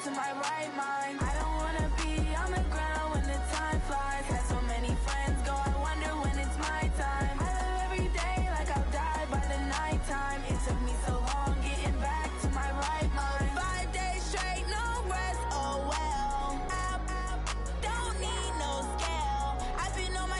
to my right mind. I don't wanna be on the ground when the time flies. Had so many friends go, I wonder when it's my time. I live every day like I'll die by the nighttime. It took me so long getting back to my right mind. 5 days straight, no rest, oh well. I don't need no scale. I've been on my,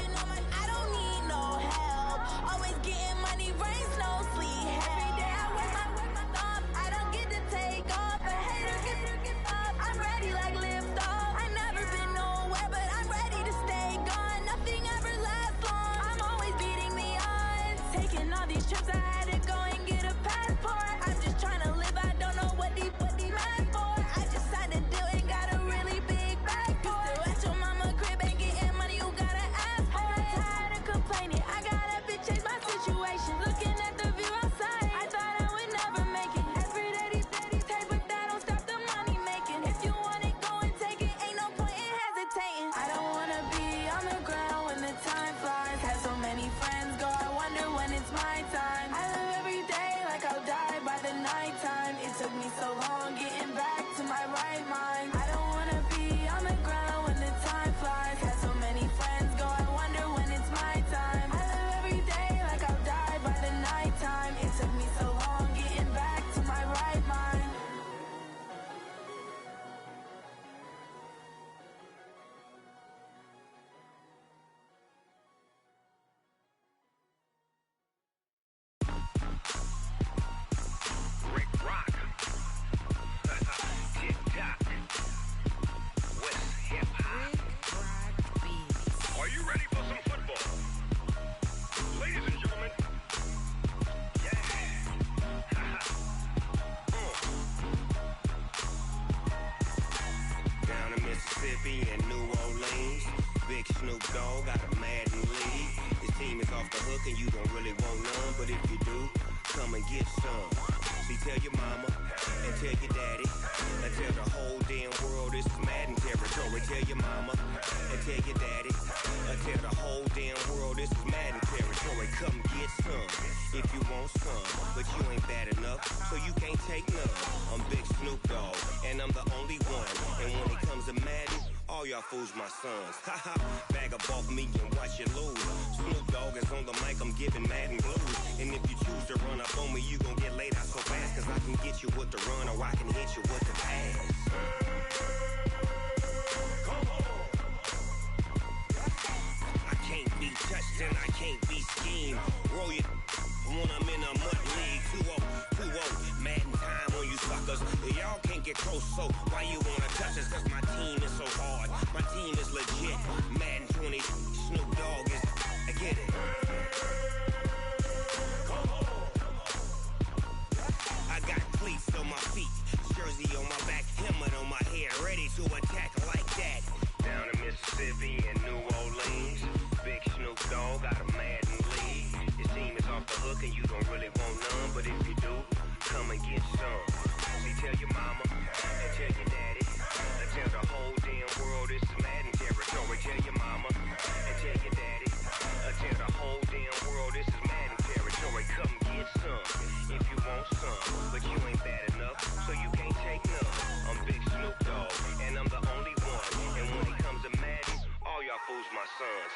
I don't need no help. Always getting money, rain, snow, sleet, every day I wake my thumb. I don't get to take off, a hater get up. I'm ready like lift off. I never been nowhere, but I'm ready to stay gone. Nothing ever lasts long. I'm always beating the odds. Taking all these trips, I had to go and get a passport. I'm just trying to live, I don't know what these mad for. I just signed a deal and got a really big bag for it. Still at your mama crib, ain't getting money, you gotta ask for it. I'm tired of complaining, I gotta change my situation. Looking at the view outside, I thought I would never make it. Every day these take, but that don't stop the money making. If you want it, go and take it, ain't no point in hesitating. I don't wanna be on the ground when the time flies. Had so many friends go, I wonder when it's my time. I live every day like I'll die by the nighttime. It took me so long getting back to my right mind. I don't wanna be on the ground when the time flies. Had so many friends go, I wonder when it's my time. I live every day like I'll die by the nighttime. It took me so long getting back to my right mind. Rick Rock, TikTok, West Hip Hop. Are you ready for some football? Ladies and gentlemen, yeah. Down in Mississippi and New Orleans, Big Snoop Dogg got a Madden league. His team is off the hook and you don't really want none, but if you do, come and get some. See, tell your mama and tell your daddy and tell the whole damn world this is Madden territory. Tell your mama and tell your daddy and tell the whole damn world this is Madden territory. Come get some if you want some, but you ain't bad enough, so you can't take none. I'm Big Snoop Dogg and I'm the only one. And when it comes to Madden, all y'all fools my sons. Haha, bag up off me and watch you lose. Snoop Dogg is on the mic, I'm giving Madden blues. And if you choose to run up on me, you gon' get laid out so fast. Cause I can get you with the run or I can hit you with the pass. Come on. I can't be touched and I can't be schemed. Roll you when I'm in a mud league. 2-0, 2-0, Madden time on you suckers. Y'all can't get close, so why you wanna touch us? Cause my team is so hard, my team is legit. Madden 20, Snoop Dogg is, I get it. Come on. I got cleats on my feet, jersey on my back, helmet on my head, ready to attack like that. Down in Mississippi and New Orleans, Big Snoop Dogg got a Madden league. His team is off the hook and you don't really want none, but if you do, come and get some. See, tell your mama and tell your daddy and tell the whole damn world this is Madden territory. Tell your mama and tell your daddy and tell the whole damn world this is Madden territory. Come get some if you want some, but you ain't bad enough, so you can't take none. I'm Big Snoop Dogg and I'm the only one. And when it comes to Madden, all y'all fools my sons.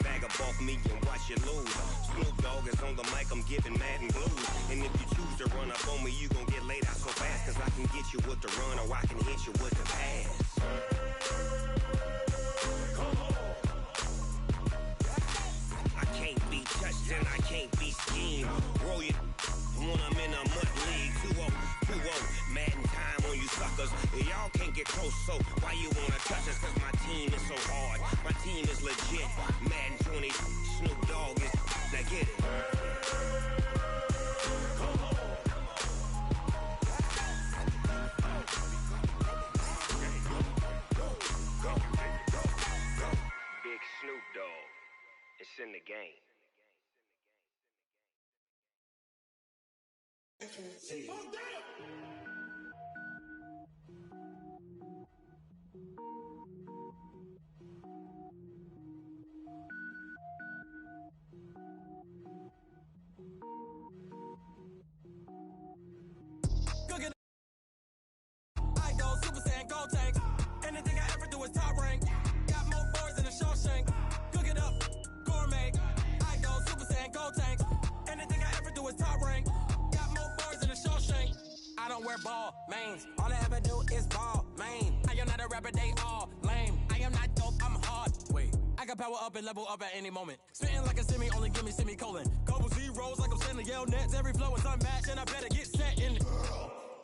Bag up off me and watch you lose. Snoop Dogg is on the mic, I'm giving Madden blues. And if you choose to run up on me, you gon' get laid out so fast. Cause I can get you with the run or I can hit you with the pass. Come on. I can't be touched and I can't be schemed. Roll you when I'm in a mud league. 2-0, 2-0, Madden time on you suckers. Y'all can't get close, so why you wanna touch us? Cause my team is so hard, my team is legit. Madden 20, Snoop Dogg is, now get it. Come on. Go. Big Snoop Dogg, it's in the game. Oh, damn! is top rank. Got more bars than a Shawshank. I don't wear ball mains. All I ever do is ball main. I am not a rapper, they all lame. I am not dope, I'm hard. Wait, I can power up and level up at any moment. Spitting like a semi, only give me semicolon. Couple zeros like I'm sending yell nets. Every flow is unmatched and I better get set in.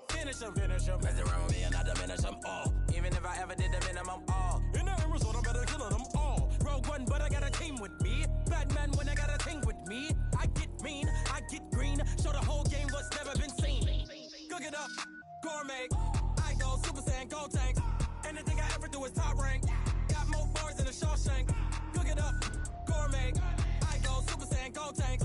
Finish them. Mess around with me and I diminish them all. Even if I ever did the minimum all. In the result, I'm better killing them all. Rogue one, but I got a team with me. Batman when I got a team with me. I get mean, I get green. Show the whole game what's never been seen. Cook it up, gourmet. I go Super Saiyan, go tank. Anything I ever do is top rank. Got more bars than a Shawshank. Cook it up, gourmet. I go Super Saiyan, go tank.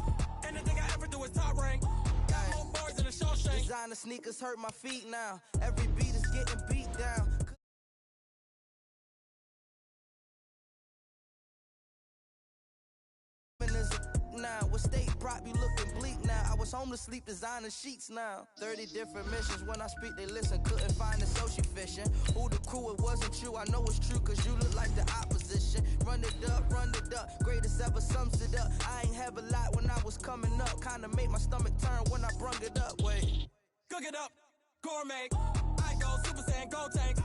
Anything I ever do is top rank. Got more bars than a Shawshank. Designer sneakers hurt my feet now. Every beat is getting beat down. Now, what state brought me looking bleak now? I was home to sleep, designer sheets now. 30 different missions, when I speak they listen. Couldn't find the social fishing. Who the crew, it wasn't you. I know it's true, cause you look like the opposition. Run it up, greatest ever sums it up. I ain't have a lot when I was coming up. Kinda made my stomach turn when I brung it up. Wait. Cook it up, gourmet. I go Super Saiyan, go tank.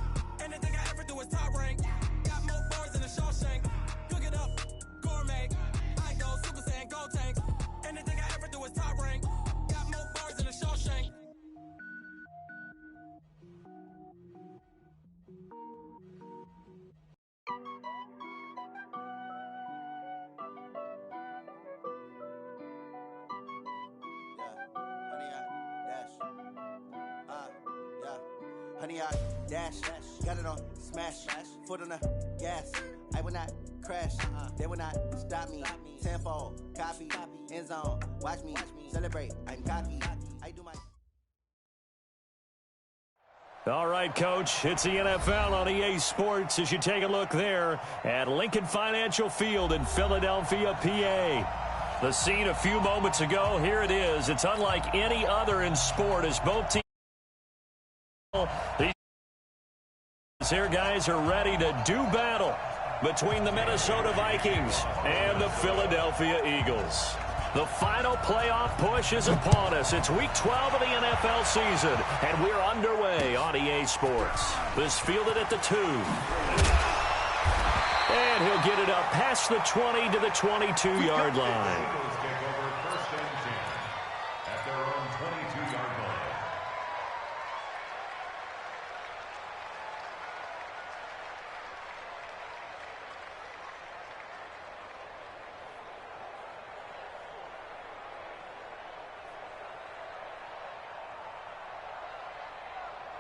Anything I ever do is top rank. Got more bars than a Shawshank. Cook it up, gourmet. I go Super Saiyan, go tank. Anything I ever do is top rank. Got more bars than a Shawshank. Honey, I dash, got it on smash, foot on the gas. I will not crash, they will not stop me. Tenfold, copy, end zone, watch me celebrate. I'm cocky, I do my. All right, Coach, it's the NFL on EA Sports as you take a look there at Lincoln Financial Field in Philadelphia, PA. The scene a few moments ago, here it is. It's unlike any other in sport as both teams. These here guys are ready to do battle between the Minnesota Vikings and the Philadelphia Eagles. The final playoff push is upon us. It's week 12 of the NFL season, and we're underway on EA Sports. This fielded at the 2. And he'll get it up past the 20 to the 22-yard line.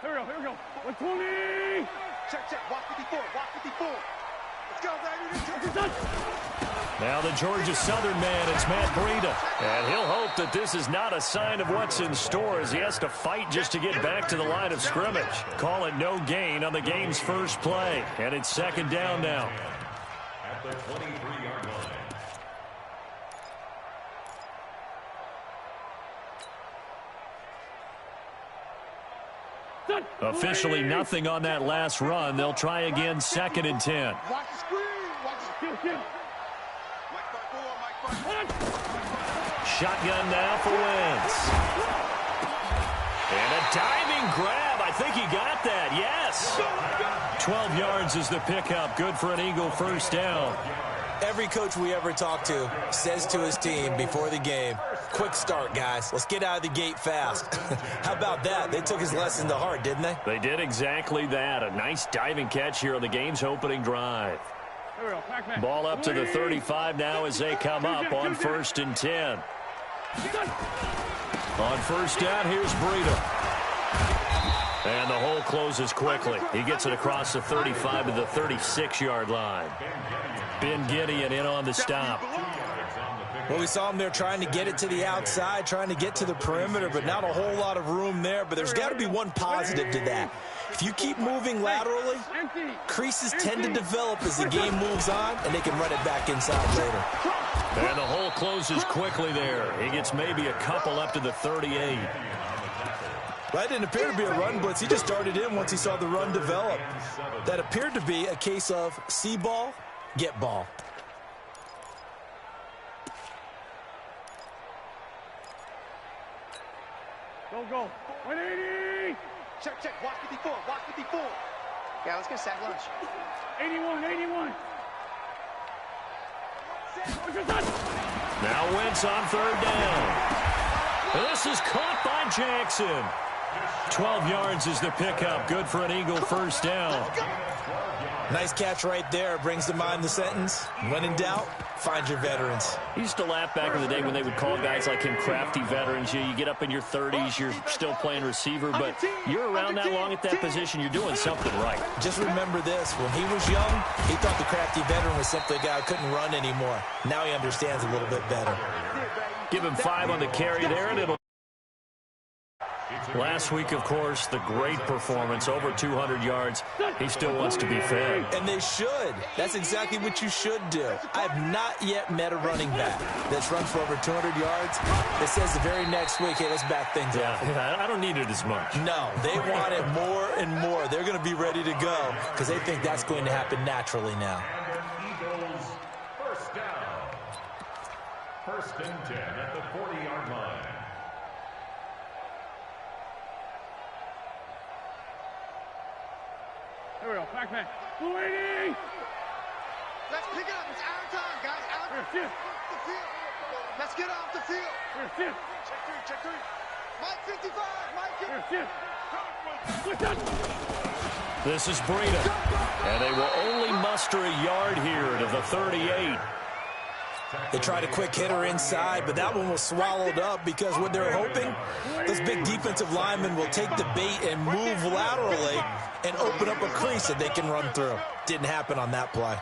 Here we go. 120. Check. Walk 54. Let's go, baby. Now the Georgia Southern man, it's Matt Breida. And he'll hope that this is not a sign of what's in store as he has to fight just to get back to the line of scrimmage. Call it no gain on the game's first play. And it's second down now. At the 23-yard line. Officially nothing on that last run. They'll try again, 2nd and 10. Watch the screen. Shotgun now for Wentz. And a diving grab. I think he got that. Yes. 12 yards is the pickup. Good for an Eagle first down. Every coach we ever talk to says to his team before the game, quick start, guys. Let's get out of the gate fast. How about that? They took his lesson to heart, didn't they? They did exactly that. A nice diving catch here on the game's opening drive. Ball up to the 35 now as they come up on 1st and 10. On first down, here's Breida. And the hole closes quickly. He gets it across the 35 to the 36-yard line. Ben Gideon in on the stop. Well, we saw him there trying to get it to the outside, trying to get to the perimeter, but not a whole lot of room there. But there's got to be one positive to that. If you keep moving laterally, creases tend to develop as the game moves on, and they can run it back inside later. And the hole closes quickly there. He gets maybe a couple up to the 38. That didn't appear to be a run blitz. He just started in once he saw the run develop. That appeared to be a case of see ball, get ball. Go. 180. Check. Watch 54. Yeah, let's get sack lunch. 81. Now Wentz on third down. This is caught by Jackson. 12 yards is the pickup. Good for an Eagle first down. Nice catch right there. Brings to mind the sentence, when in doubt, find your veterans. He used to laugh back in the day when they would call guys like him crafty veterans. You get up in your 30s, you're still playing receiver, but you're around that long at that position, you're doing something right. Just remember this. When he was young, he thought the crafty veteran was simply a guy who couldn't run anymore. Now he understands a little bit better. Give him 5 on the carry there, and it'll... Last week, of course, the great performance, over 200 yards. He still wants to be fed. And they should. That's exactly what you should do. I have not yet met a running back that's run for over 200 yards that says the very next week, hey, let's back things up. Yeah, I don't need it as much. No, they want it more and more. They're going to be ready to go because they think that's going to happen naturally now. Eagles first down. 1st and 10 at the 40-yard line. Here we go. Back. 280. Let's pick it up. It's our time, guys. Out Here, the field. Let's get off the field. Here. Check three. Mike 55. Mike. Here. This is Breida. And they will only muster a yard here to the 38. They tried a quick hitter inside, but that one was swallowed up because what they're hoping, those big defensive linemen will take the bait and move laterally and open up a crease that they can run through. Didn't happen on that play.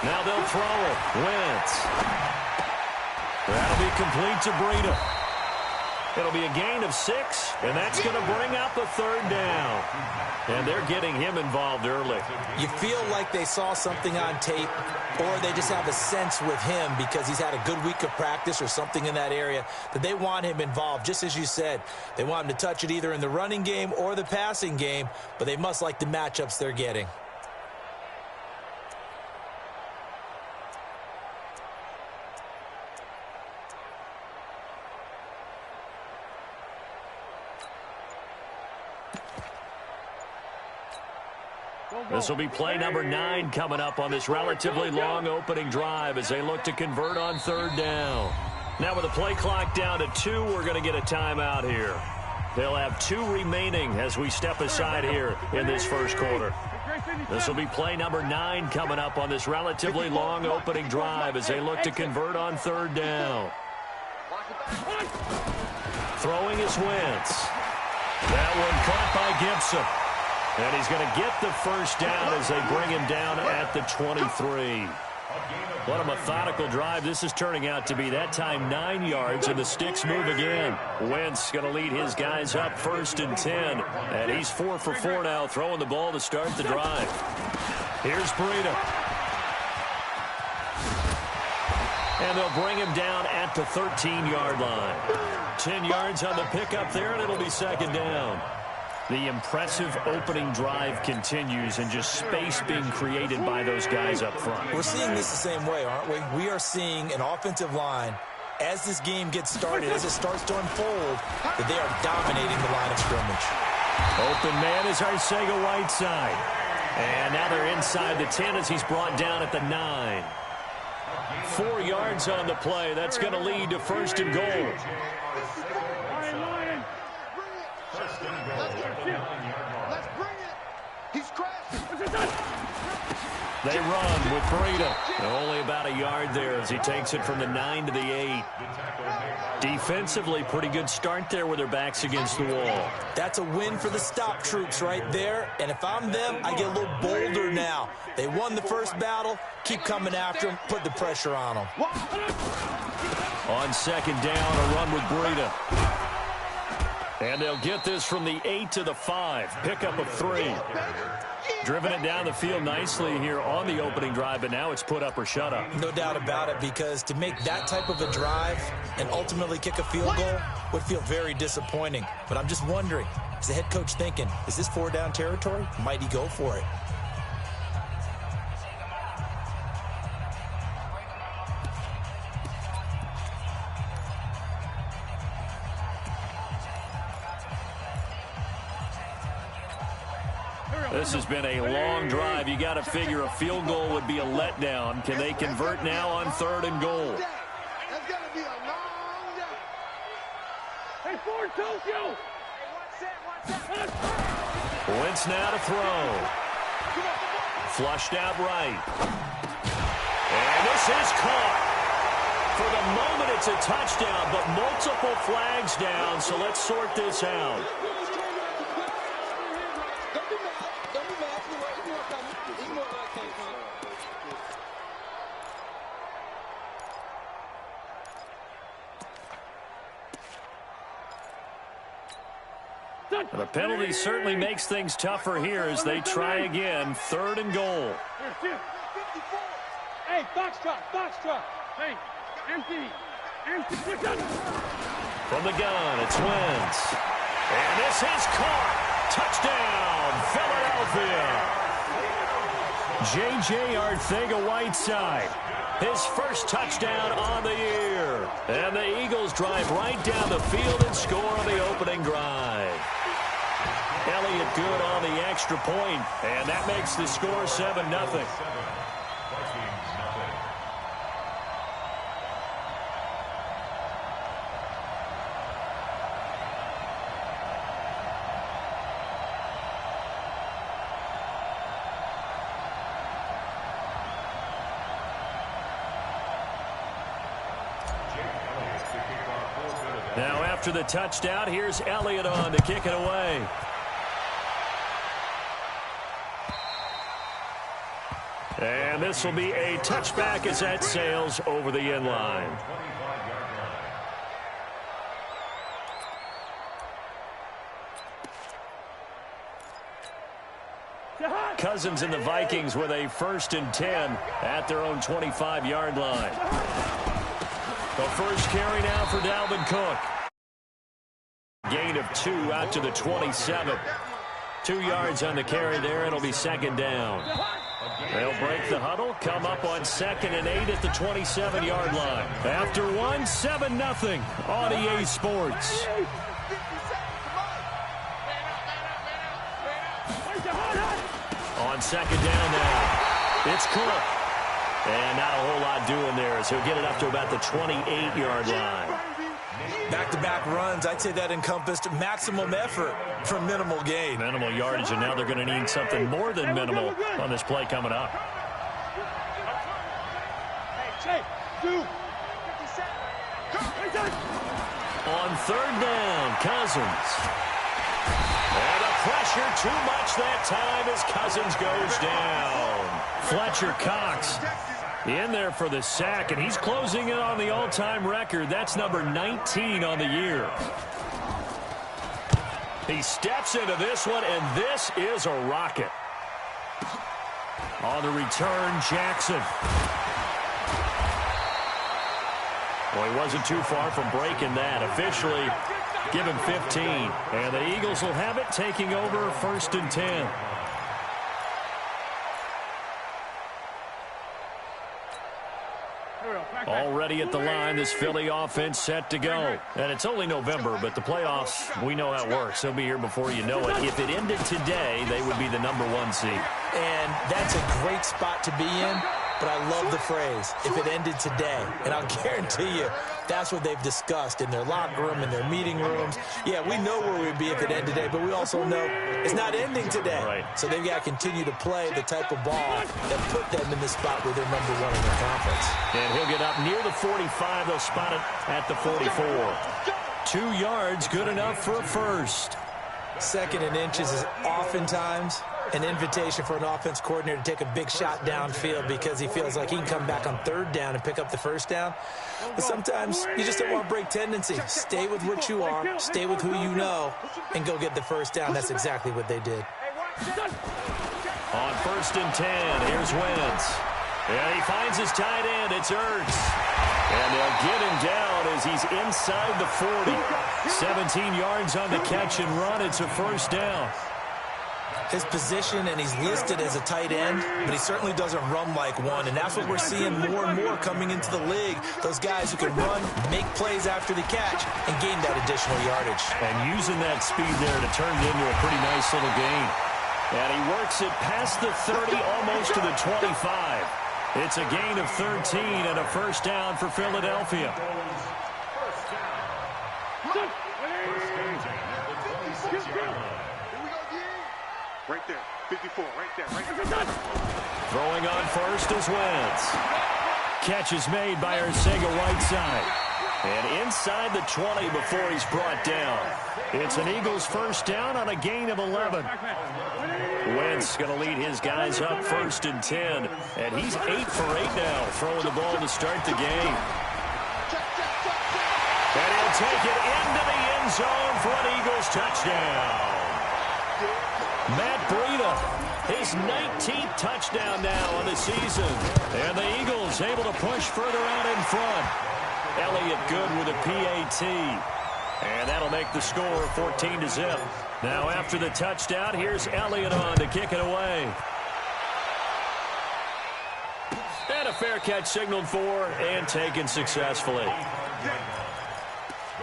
Now they'll throw it. Wentz. That'll be complete to Breida. It'll be a gain of 6, and that's going to bring up a 3rd down. And they're getting him involved early. You feel like they saw something on tape, or they just have a sense with him because he's had a good week of practice or something in that area that they want him involved. Just as you said, they want him to touch it either in the running game or the passing game, but they must like the matchups they're getting. This will be play number 9 coming up on this relatively long opening drive as they look to convert on 3rd down. Now with the play clock down to 2, we're going to get a timeout here. They'll have 2 remaining as we step aside here in this first quarter. This will be play number 9 coming up on this relatively long opening drive as they look to convert on 3rd down. Throwing is Wentz. That one caught by Gibson. And he's going to get the first down as they bring him down at the 23. What a methodical drive this is turning out to be. That time 9 yards, and the sticks move again. Wentz going to lead his guys up 1st and 10. And he's 4 for 4 now, throwing the ball to start the drive. Here's Breida. And they'll bring him down at the 13-yard line. 10 yards on the pickup there, and it'll be 2nd down. The impressive opening drive continues, and just space being created by those guys up front. We're seeing this the same way, aren't we? We are seeing an offensive line, as this game gets started, as it starts to unfold, that they are dominating the line of scrimmage. Open man is Arcega-Whiteside. And now they're inside the 10 as he's brought down at the 9. 4 yards on the play. That's going to lead to 1st and goal. Let's bring it. He's crashing. They run with Breida. Only about a yard there as he takes it from the 9 to the 8. Defensively, pretty good start there with their backs against the wall. That's a win for the stop troops right there. And if I'm them, I get a little bolder now. They won the first battle. Keep coming after them. Put the pressure on them. On 2nd down, a run with Breida. And they'll get this from the 8 to the 5. Pickup of 3. Driven it down the field nicely here on the opening drive, but now it's put up or shut up. No doubt about it, because to make that type of a drive and ultimately kick a field goal would feel very disappointing. But I'm just wondering, is the head coach thinking, is this 4-down territory? Might he go for it? This has been a long drive. You got to figure a field goal would be a letdown. Can they convert now on 3rd and goal? That's going to be a long day. Hey, Ford, Tokyo! Wentz now to throw. Flushed out right. And this is caught. For the moment, it's a touchdown, but multiple flags down, so let's sort this out. The penalty certainly makes things tougher here as they try again. 3rd and goal. Hey, box truck. Hey, empty. From the gun, it's Wentz. And this is caught. Touchdown, Philadelphia. J.J. Arcega-Whiteside. His first touchdown on the year. And the Eagles drive right down the field and score on the opening drive. Elliott good on the extra point, and that makes the score 7-0. Now after the touchdown, here's Elliott on to kick it away. And this will be a touchback as that sails over the end line. Cousins and the Vikings with a 1st and 10 at their own 25-yard line. The first carry now for Dalvin Cook. Gain of 2 out to the 27. 2 yards on the carry there. It'll be 2nd down. They'll break the huddle, come up on 2nd and 8 at the 27-yard line. After 1, 7-0 on EA Sports. On 2nd down now, it's Cook. And not a whole lot doing there as he'll get it up to about the 28-yard line. Back-to-back runs, I'd say that encompassed maximum effort for minimal gain. Minimal yardage, and now they're going to need something more than minimal on this play coming up. On 3rd down, Cousins. And the pressure too much that time as Cousins goes down. Fletcher Cox in there for the sack, and he's closing in on the all-time record. That's number 19 on the year. He steps into this one, and this is a rocket. On the return, Jackson. Well, he wasn't too far from breaking that. Officially, give him 15. And the Eagles will have it, taking over 1st and 10. Already at the line, this Philly offense set to go. And it's only November, but the playoffs, we know how it works. They'll be here before you know it. If it ended today, they would be the number 1 seed. And that's a great spot to be in, but I love the phrase, if it ended today. And I'll guarantee you, that's what they've discussed in their locker room, in their meeting rooms. Yeah, we know where we'd be if it ended today, but we also know it's not ending today. Right. So they've got to continue to play the type of ball that put them in the spot where they're number 1 in their conference. And he'll get up near the 45. They'll spot it at the 44. 2 yards, good enough for a first. 2nd and inches is oftentimes an invitation for an offense coordinator to take a big shot downfield because he feels like he can come back on 3rd down and pick up the first down. But sometimes you just don't want to break tendency. Stay with what you are, stay with who you know, and go get the first down. That's exactly what they did. On 1st and 10, here's Wentz. And he finds his tight end. It's Ertz. And they'll get him down as he's inside the 40. 17 yards on the catch and run. It's a 1st down. His position, and he's listed as a tight end, but he certainly doesn't run like one, and that's what we're seeing more and more coming into the league. Those guys who can run, make plays after the catch, and gain that additional yardage. And using that speed there to turn it into a pretty nice little gain. And he works it past the 30, almost to the 25. It's a gain of 13 and a first down for Philadelphia. Right there, 54, right there. Throwing on first is Wentz. Catch is made by Arcega-Whiteside. And inside the 20 before he's brought down. It's an Eagles first down on a gain of 11. Wentz going to lead his guys up 1st and 10. And he's 8 for 8 now, throwing the ball to start the game. And he'll take it into the end zone for an Eagles touchdown. Matt Breida, his 19th touchdown now on the season. And the Eagles able to push further out in front. Elliott good with a PAT. And that'll make the score 14-0. Now after the touchdown, here's Elliott on to kick it away. And a fair catch signaled for and taken successfully. The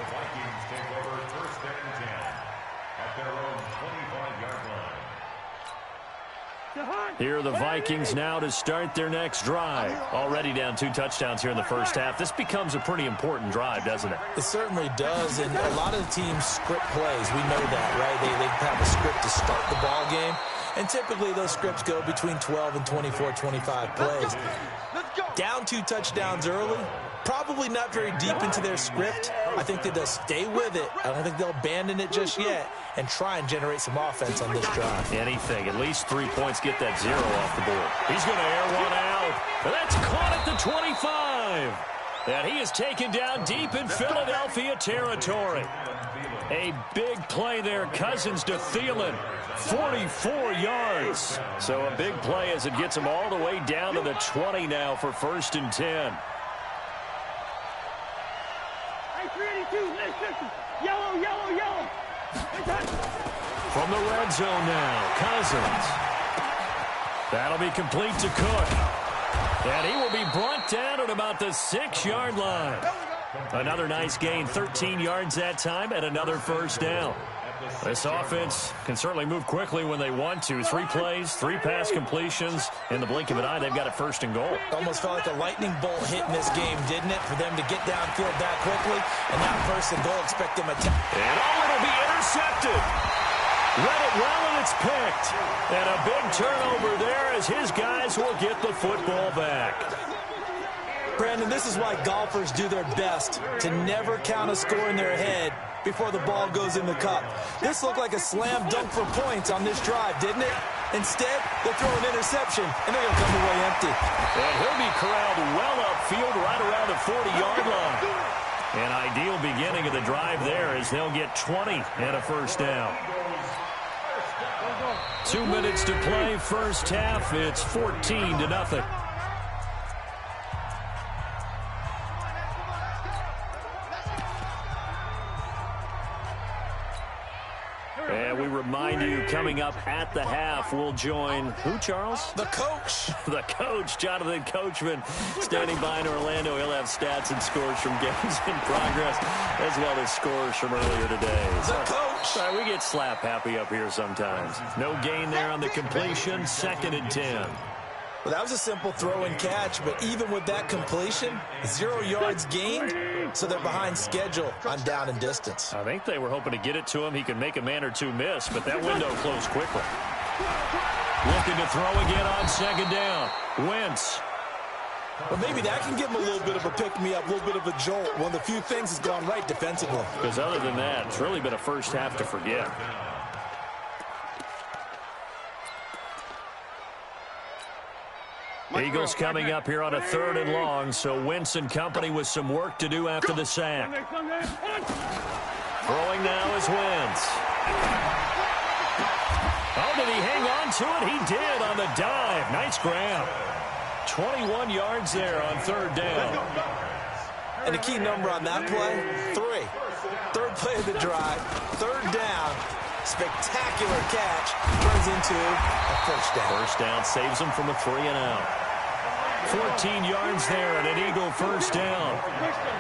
Vikings take over 1st and 10 at their own 25-yard line. Here are the Vikings now to start their next drive. Already down 2 touchdowns here in the first half. This becomes a pretty important drive, doesn't it? It certainly does, and a lot of the teams script plays. We know that, right? They have a script to start the ball game, and typically those scripts go between 12 and 24, 25 plays. Down 2 touchdowns early, probably not very deep into their script. I think that they'll stay with it. I don't think they'll abandon it just yet and try and generate some offense on this drive. Anything. At least 3 points, get that 0 off the board. He's going to air one out. And that's caught at the 25. And he is taken down deep in Philadelphia territory. A big play there. Cousins to Thielen. 44 yards. So a big play as it gets him all the way down to the 20 now for 1st and 10. Yellow, yellow, yellow. From the red zone now, Cousins. That'll be complete to Cook. And he will be brought down at about the 6-yard line. Another nice gain, 13 yards that time, and another first down. This offense can certainly move quickly when they want to. 3 plays, 3 pass completions. In the blink of an eye, they've got it 1st and goal. Almost felt like a lightning bolt hit in this game, didn't it? For them to get downfield that quickly, and now 1st and goal, expect them to attack. And it'll be intercepted. Read it well, and it's picked. And a big turnover there as his guys will get the football back. Brandon, this is why golfers do their best to never count a score in their head before the ball goes in the cup. This looked like a slam dunk for points on this drive, didn't it? Instead, they throw an interception, and they're going to come away empty. And he'll be corralled well upfield right around the 40-yard line. An ideal beginning of the drive there as they'll get 20 and a first down. 2 minutes to play, first half. It's 14-0. And we remind you, coming up at the half, we'll join who, Charles? The coach. The coach, Jonathan Coachman, standing by in Orlando. He'll have stats and scores from games in progress, as well as scores from earlier today. The coach. Sorry, we get slap happy up here sometimes. No gain there on the completion, 2nd and 10. Well, that was a simple throw and catch, but even with that completion, 0 yards gained, so they're behind schedule on down and distance. I think they were hoping to get it to him. He could make a man or 2 miss, but that window closed quickly. Looking to throw again on 2nd down. Wentz. But maybe that can give him a little bit of a pick-me-up, a little bit of a jolt. One of the few things has gone right defensively. Because other than that, it's really been a first half to forget. Eagles coming up here on a 3rd and long, so Wentz and company with some work to do after the sack. Throwing now is Wentz. Oh, did he hang on to it? He did on the dive. Nice grab. 21 yards there on 3rd down. And the key number on that play, 3. 3rd play of the drive, 3rd down. Spectacular catch turns into a first down. First down saves him from a 3 and out. 14 yards there and an Eagle first down.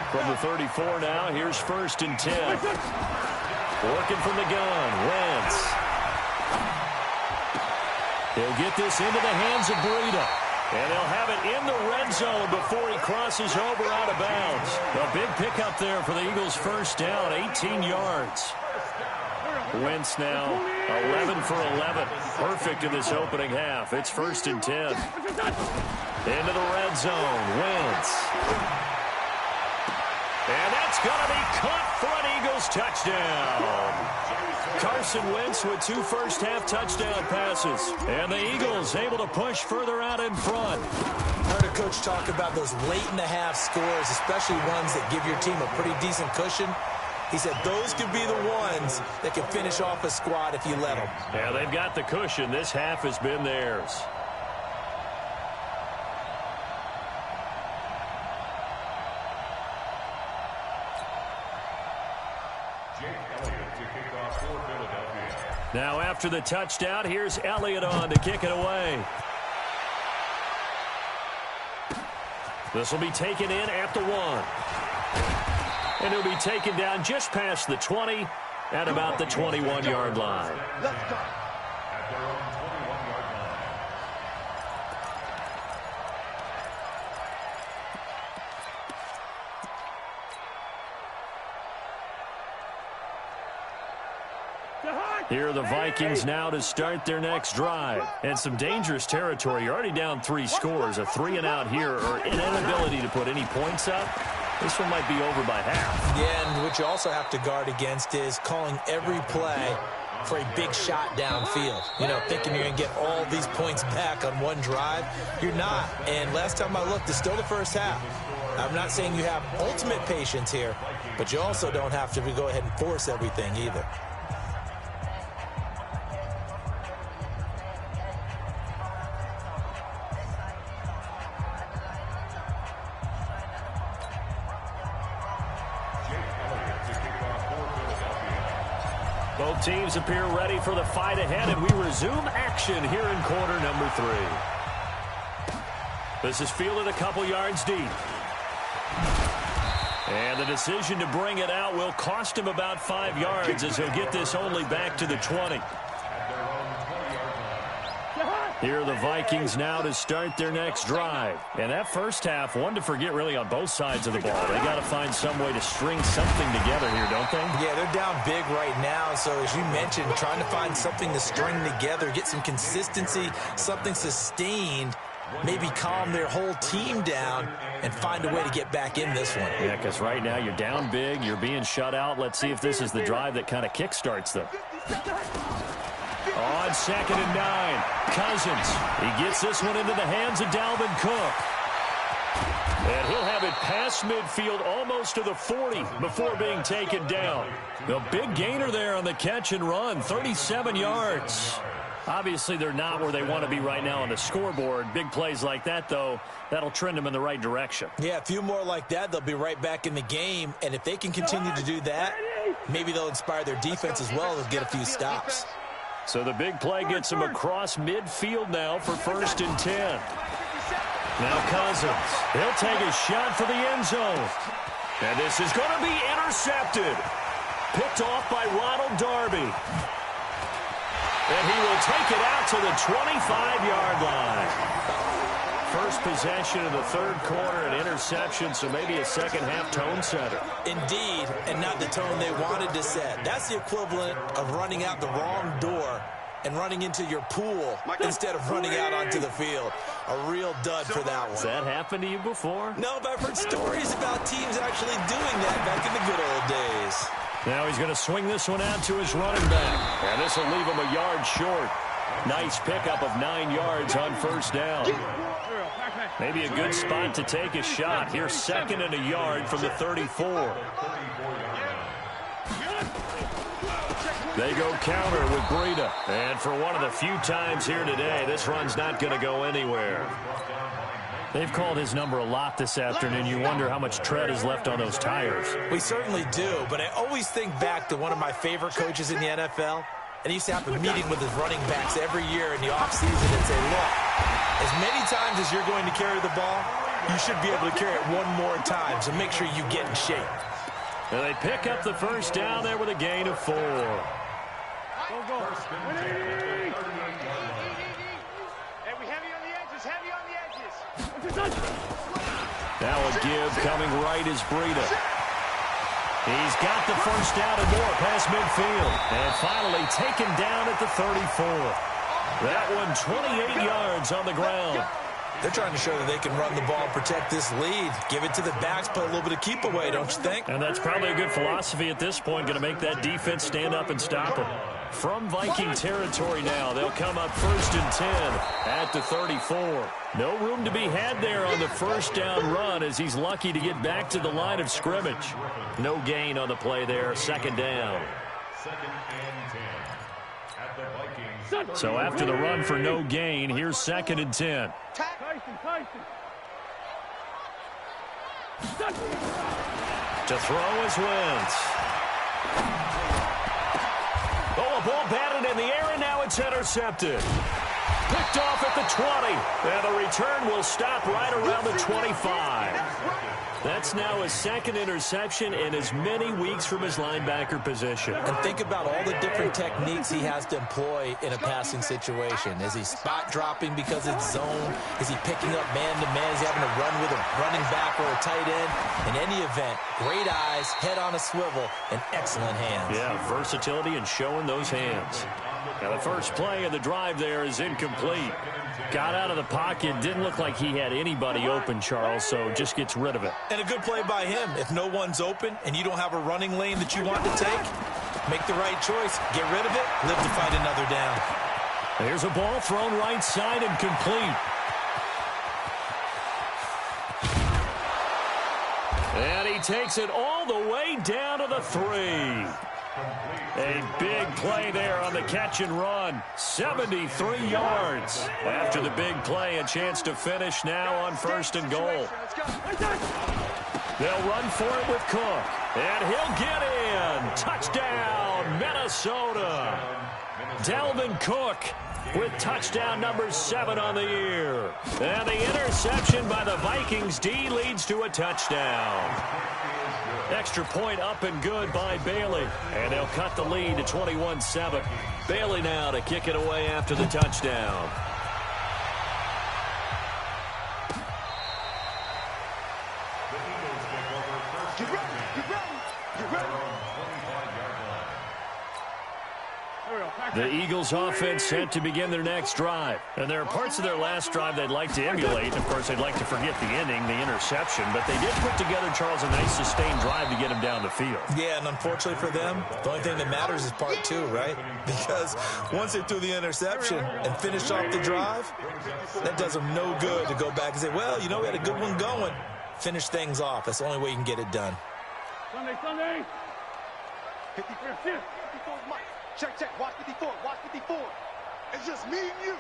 From the 34 now, here's 1st and 10. Working from the gun, Wentz. He'll get this into the hands of Breida. And they'll have it in the red zone before he crosses over out of bounds. A big pickup there for the Eagles' first down, 18 yards. Wentz now 11 for 11. Perfect in this opening half. It's 1st and 10. Into the red zone. Wentz. And that's going to be caught for an Eagles touchdown. Carson Wentz with 2 first-half touchdown passes. And the Eagles able to push further out in front. I heard a coach talk about those late-in-the-half scores, especially ones that give your team a pretty decent cushion. He said those could be the ones that can finish off a squad if you let them. Yeah, they've got the cushion. This half has been theirs. Now after the touchdown, here's Elliott on to kick it away. This will be taken in at the 1. And it'll be taken down just past the 20 at about the 21-yard line. Let's go. At their own 21-yard line. Here are the Vikings now to start their next drive. And some dangerous territory. You're already down 3 scores. A 3-and-out here or an inability to put any points up. This one might be over by half. Yeah, and what you also have to guard against is calling every play for a big shot downfield. You know, thinking you're going to get all these points back on one drive. You're not. And last time I looked, it's still the first half. I'm not saying you have ultimate patience here, but you also don't have to go ahead and force everything either. Both teams appear ready for the fight ahead, and we resume action here in quarter number 3. This is fielded a couple yards deep. And the decision to bring it out will cost him about 5 yards as he'll get this only back to the 20. Here are the Vikings now to start their next drive. And that first half, one to forget really on both sides of the ball. They got to find some way to string something together here, don't they? Yeah, they're down big right now. So as you mentioned, trying to find something to string together, get some consistency, something sustained, maybe calm their whole team down and find a way to get back in this one. Yeah, because right now you're down big, you're being shut out. Let's see if this is the drive that kind of kickstarts them. On 2nd and 9, Cousins. He gets this one into the hands of Dalvin Cook. And he'll have it past midfield almost to the 40 before being taken down. The big gainer there on the catch and run, 37 yards. Obviously, they're not where they want to be right now on the scoreboard. Big plays like that, though, that'll trend them in the right direction. Yeah, a few more like that, they'll be right back in the game. And if they can continue to do that, maybe they'll inspire their defense as well to get a few stops. So the big play gets him across midfield now for 1st and 10. Now Cousins. He'll take a shot for the end zone. And this is going to be intercepted. Picked off by Ronald Darby. And he will take it out to the 25-yard line. First possession of the 3rd quarter, an interception, so maybe a second-half tone setter. Indeed, and not the tone they wanted to set. That's the equivalent of running out the wrong door and running into your pool instead of running out onto the field. A real dud for that one. Has that happened to you before? No, but I've heard stories about teams actually doing that back in the good old days. Now he's going to swing this one out to his running back. And this will leave him a yard short. Nice pickup of 9 yards on 1st down. Maybe a good spot to take a shot. Here's 2nd and a yard from the 34. They go counter with Breida. And for one of the few times here today, this run's not going to go anywhere. They've called his number a lot this afternoon. You wonder how much tread is left on those tires. We certainly do, but I always think back to one of my favorite coaches in the NFL. And he used to have a meeting with his running backs every year in the offseason and say, look, as many times as you're going to carry the ball, you should be able to carry it one more time, so make sure you get in shape. And they pick up the 1st down there with a gain of 4. we heavy on the edges, heavy on the edges. Now a give coming right is Breida. He's got the first down and more past midfield. And finally taken down at the 34. That one 28 yards on the ground. They're trying to show that they can run the ball, protect this lead, give it to the backs, play a little bit of keep away, don't you think? And that's probably a good philosophy at this point, going to make that defense stand up and stop them. From Viking territory now, they'll come up 1st and 10 at the 34. No room to be had there on the first down run as he's lucky to get back to the line of scrimmage. No gain on the play there, 2nd down. 2nd and 10 at the Vikings. So after the run for no gain, here's 2nd and 10. To throw is Wentz. Oh, a ball batted in the air, and now it's intercepted. Picked off at the 20. And the return will stop right around the 25. That's now his 2nd interception in as many weeks from his linebacker position. And think about all the different techniques he has to employ in a passing situation. Is he spot dropping because it's zone? Is he picking up man-to-man? Is he having to run with a running back or a tight end? In any event, great eyes, head on a swivel, and excellent hands. Yeah, versatility and showing those hands. Now the first play of the drive there is incomplete. Got out of the pocket, didn't look like he had anybody open, Charles, so just gets rid of it. And a good play by him. If no one's open and you don't have a running lane that you want to take, make the right choice. Get rid of it, live to fight another down. Here's a ball thrown right side and complete. And he takes it all the way down to the 3. A big play there on the catch and run. 73 yards. After the big play, a chance to finish now on 1st and goal. They'll run for it with Cook. And he'll get in. Touchdown, Minnesota. Dalvin Cook with touchdown number 7 on the year. And the interception by the Vikings D leads to a touchdown. Extra point up and good by Bailey. And they'll cut the lead to 21-7. Bailey now to kick it away after the touchdown. The Eagles offense set to begin their next drive. And there are parts of their last drive they'd like to emulate. Of course, they'd like to forget the ending, the interception. But they did put together, Charles, a nice sustained drive to get him down the field. Yeah, and unfortunately for them, the only thing that matters is part 2, right? Because once they threw the interception and finished off the drive, that does them no good to go back and say, well, you know, we had a good one going. Finish things off. That's the only way you can get it done. Sunday. 54 Mike. Check. Watch 54. It's just me and you.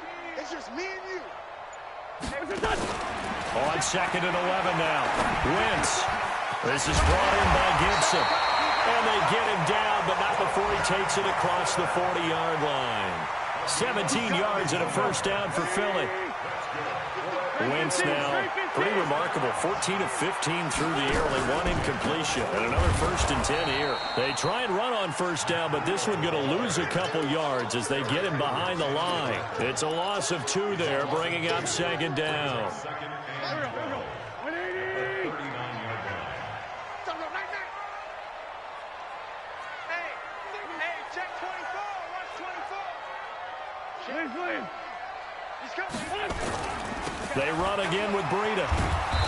On 2nd and 11 now. Wentz. This is brought in by Gibson. And they get him down, but not before he takes it across the 40-yard line. 17 yards and a first down for Philly. Wentz now, pretty remarkable, 14 of 15 through the air, only 1 incompletion, and another 1st and 10 here. They try and run on first down, but this one going to lose a couple yards as they get him behind the line. It's a loss of 2 there, bringing up 2nd down. Hey, check 24. Watch 24. He's coming. They run again with Breida.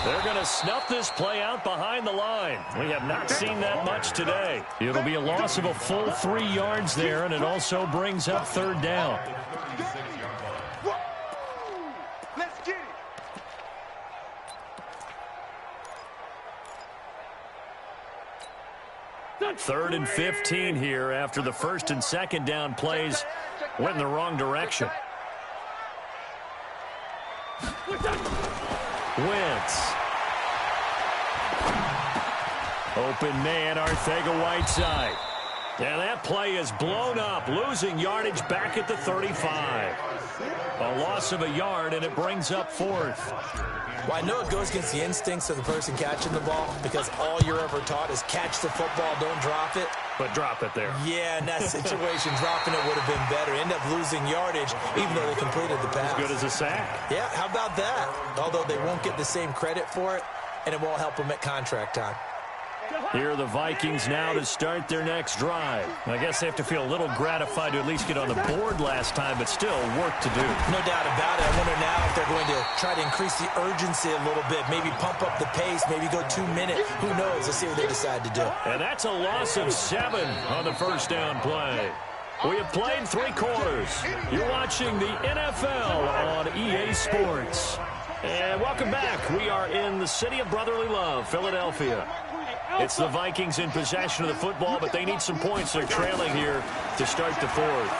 They're going to snuff this play out behind the line. We have not seen that much today. It'll be a loss of a full 3 yards there, and it also brings up 3rd down. Let's get it. 3rd and 15 here after the 1st and 2nd down plays went in the wrong direction. Wentz. Open man, Arcega-Whiteside. And that play is blown up, losing yardage back at the 35. A loss of a yard, and it brings up 4th. Well, I know it goes against the instincts of the person catching the ball because all you're ever taught is catch the football, don't drop it. but drop it there. Yeah, in that situation, dropping it would have been better. End up losing yardage, even though they completed the pass. As good as a sack. Yeah, how about that? Although they won't get the same credit for it, and it won't help them at contract time. Here are the Vikings now to start their next drive. I guess they have to feel a little gratified to at least get on the board last time, but still work to do. No doubt about it. I wonder now if they're going to try to increase the urgency a little bit, maybe pump up the pace, maybe go 2 minute. Who knows? Let's see what they decide to do. And that's a loss of 7 on the first down play. We have played 3 quarters. You're watching the NFL on EA Sports. And welcome back. We are in the city of brotherly love, Philadelphia. It's the Vikings in possession of the football, but they need some points. They're trailing here to start the fourth.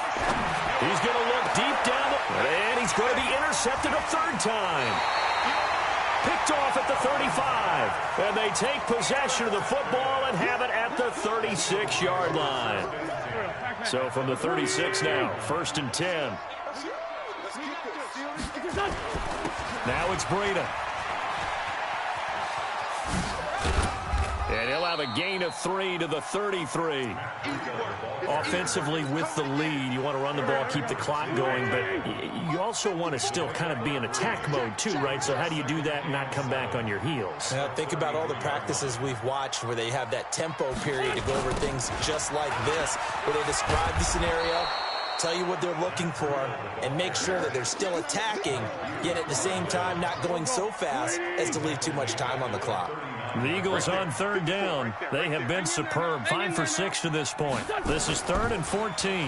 He's going to look deep down, and he's going to be intercepted a third time. Picked off at the 35, and they take possession of the football and have it at the 36-yard line. So from the 36 now, 1st and 10. Now it's Breida. And he'll have a gain of 3 to the 33. Offensively with the lead, you want to run the ball, keep the clock going, but you also want to still kind of be in attack mode too, right? So how do you do that and not come back on your heels? Now, think about all the practices we've watched where they have that tempo period to go over things just like this, where they describe the scenario, tell you what they're looking for, and make sure that they're still attacking, yet at the same time not going so fast as to leave too much time on the clock. The Eagles on 3rd down. They have been superb. 5 for 6 to this point. This is 3rd and 14.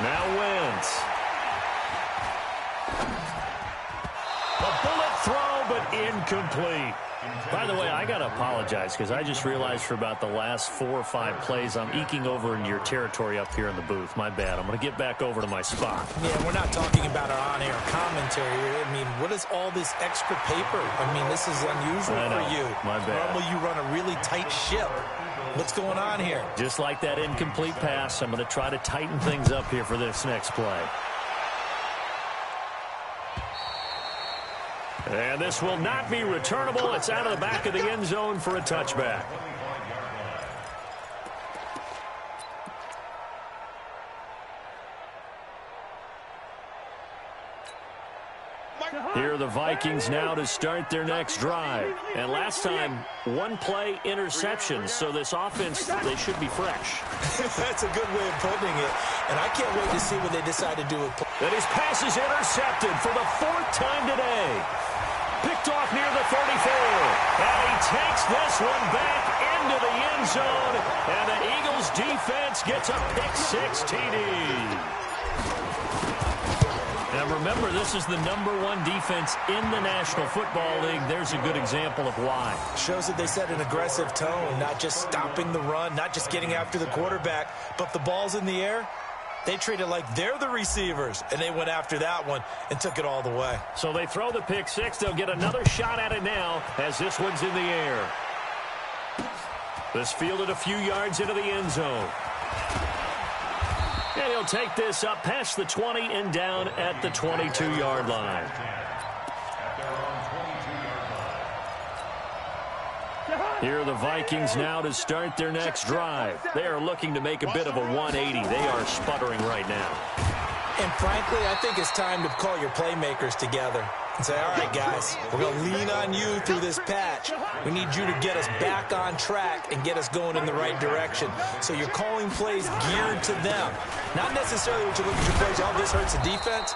Now Wentz. A bullet throw, but incomplete. By the way, I got to apologize because I just realized for about the last 4 or 5 plays, I'm eking over into your territory up here in the booth. My bad. I'm going to get back over to my spot. Yeah, we're not talking about our on-air commentary. I mean, what is all this extra paper? I mean, this is unusual for you. My bad. Normally you run a really tight ship. What's going on here? Just like that incomplete pass, I'm going to try to tighten things up here for this next play. And this will not be returnable. It's out of the back of the end zone for a touchback. Here are the Vikings now to start their next drive. And last time, 1 play interception. So this offense, they should be fresh. That's a good way of putting it. And I can't wait to see what they decide to do with play. And his pass is intercepted for the 4th time today. Picked off near the 34. And he takes this one back into the end zone. And the Eagles defense gets a pick-6 TD. Now remember, this is the #1 defense in the National Football League. There's a good example of why. Shows that they set an aggressive tone, not just stopping the run, not just getting after the quarterback, but the ball's in the air. They treat it like they're the receivers, and they went after that one and took it all the way. So they throw the pick-6. They'll get another shot at it now as this one's in the air. This fielded a few yards into the end zone. And he'll take this up past the 20 and down at the 22-yard line. Here are the Vikings now to start their next drive. They are looking to make a bit of a 180. They are sputtering right now. And frankly, I think it's time to call your playmakers together and say, all right, guys, we're going to lean on you through this patch. We need you to get us back on track and get us going in the right direction. So you're calling plays geared to them. Not necessarily what you look at your plays, oh, this hurts the defense.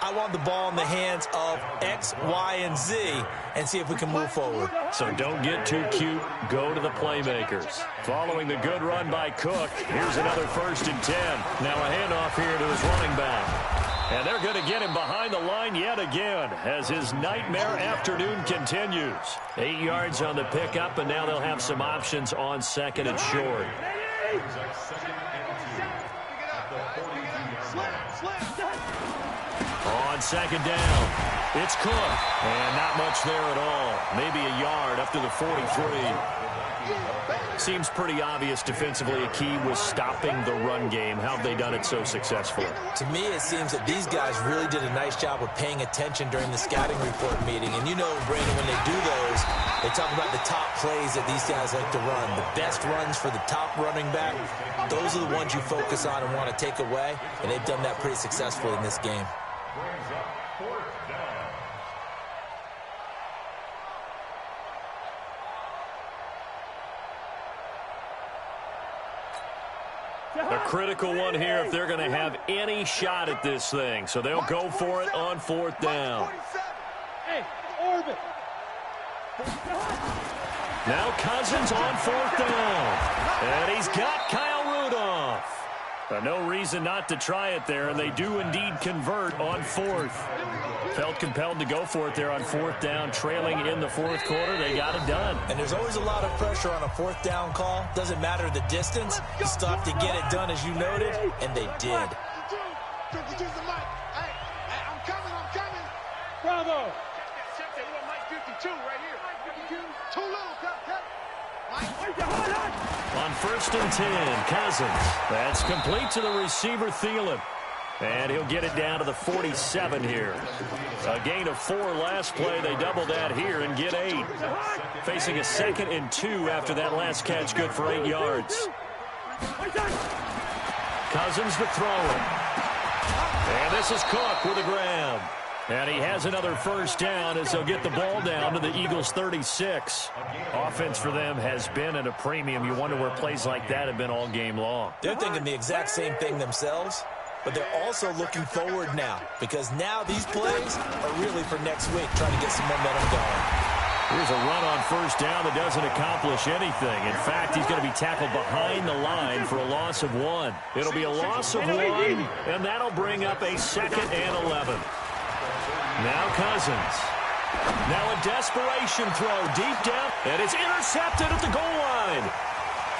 I want the ball in the hands of X, Y, and Z and see if we can move forward. So don't get too cute. Go to the playmakers. Following the good run by Cook, here's another 1st and 10. Now a handoff here to his running back. And they're going to get him behind the line yet again as his nightmare afternoon continues. 8 yards on the pickup, and now they'll have some options on 2nd and short. On 2nd down, it's Cook. And not much there at all. Maybe a yard up to the 43. Seems pretty obvious defensively a key was stopping the run game. How have they done it so successfully? To me, it seems that these guys really did a nice job of paying attention during the scouting report meeting. And you know, Brandon, when they do those, they talk about the top plays that these guys like to run. The best runs for the top running back, those are the ones you focus on and want to take away. And they've done that pretty successfully in this game. Brings up fourth down. A critical one here if they're going to have any shot at this thing. So they'll go for it on fourth down. Hey, orbit. Now Cousins on fourth down. And he's got Kyle Rudolph. No reason not to try it there, and they do indeed convert on fourth. Felt compelled to go for it there on fourth down, trailing in the fourth quarter. They got it done. And there's always a lot of pressure on a fourth down call. Doesn't matter the distance. You still have to get it done, as you noted, and they did. I'm coming. Bravo. Mike 52 right here. Too little, cut. On first and 10, Cousins. That's complete to the receiver, Thielen. And he'll get it down to the 47 here. A gain of 4 last play. They double that here and get 8. Facing a 2nd and 2 after that last catch, good for 8 yards. Cousins to throw it. And this is Cook with a grab. And he has another first down as they'll get the ball down to the Eagles' 36. Offense for them has been at a premium. You wonder where plays like that have been all game long. They're thinking the exact same thing themselves, but they're also looking forward now because now these plays are really for next week, trying to get some momentum going. Here's a run on first down that doesn't accomplish anything. In fact, he's going to be tackled behind the line for a loss of 1. It'll be a loss of 1, and that'll bring up a 2nd and 11. Now Cousins. Now a desperation throw deep down, and it's intercepted at the goal line.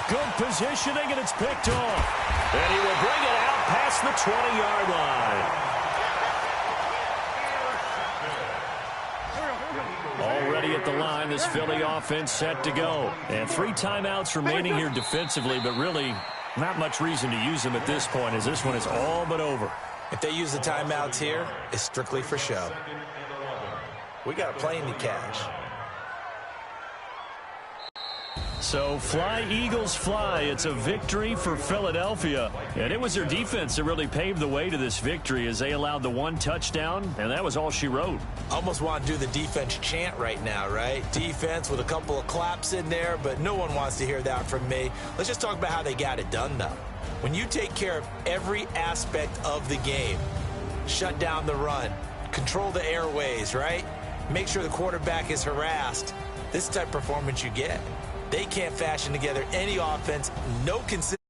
Good positioning, and it's picked off. And he will bring it out past the 20-yard line. Already at the line, this Philly offense set to go. And 3 timeouts remaining here defensively, but really not much reason to use them at this point, as this one is all but over. If they use the timeouts here, it's strictly for show. We got a plane to catch. So fly, Eagles, fly. It's a victory for Philadelphia. And it was their defense that really paved the way to this victory as they allowed the 1 touchdown, and that was all she wrote. Almost want to do the defense chant right now, right? Defense with a couple of claps in there, but no one wants to hear that from me. Let's just talk about how they got it done, though. When you take care of every aspect of the game, shut down the run, control the airways, right? Make sure the quarterback is harassed. This is the type of performance you get. They can't fashion together any offense, no consistency.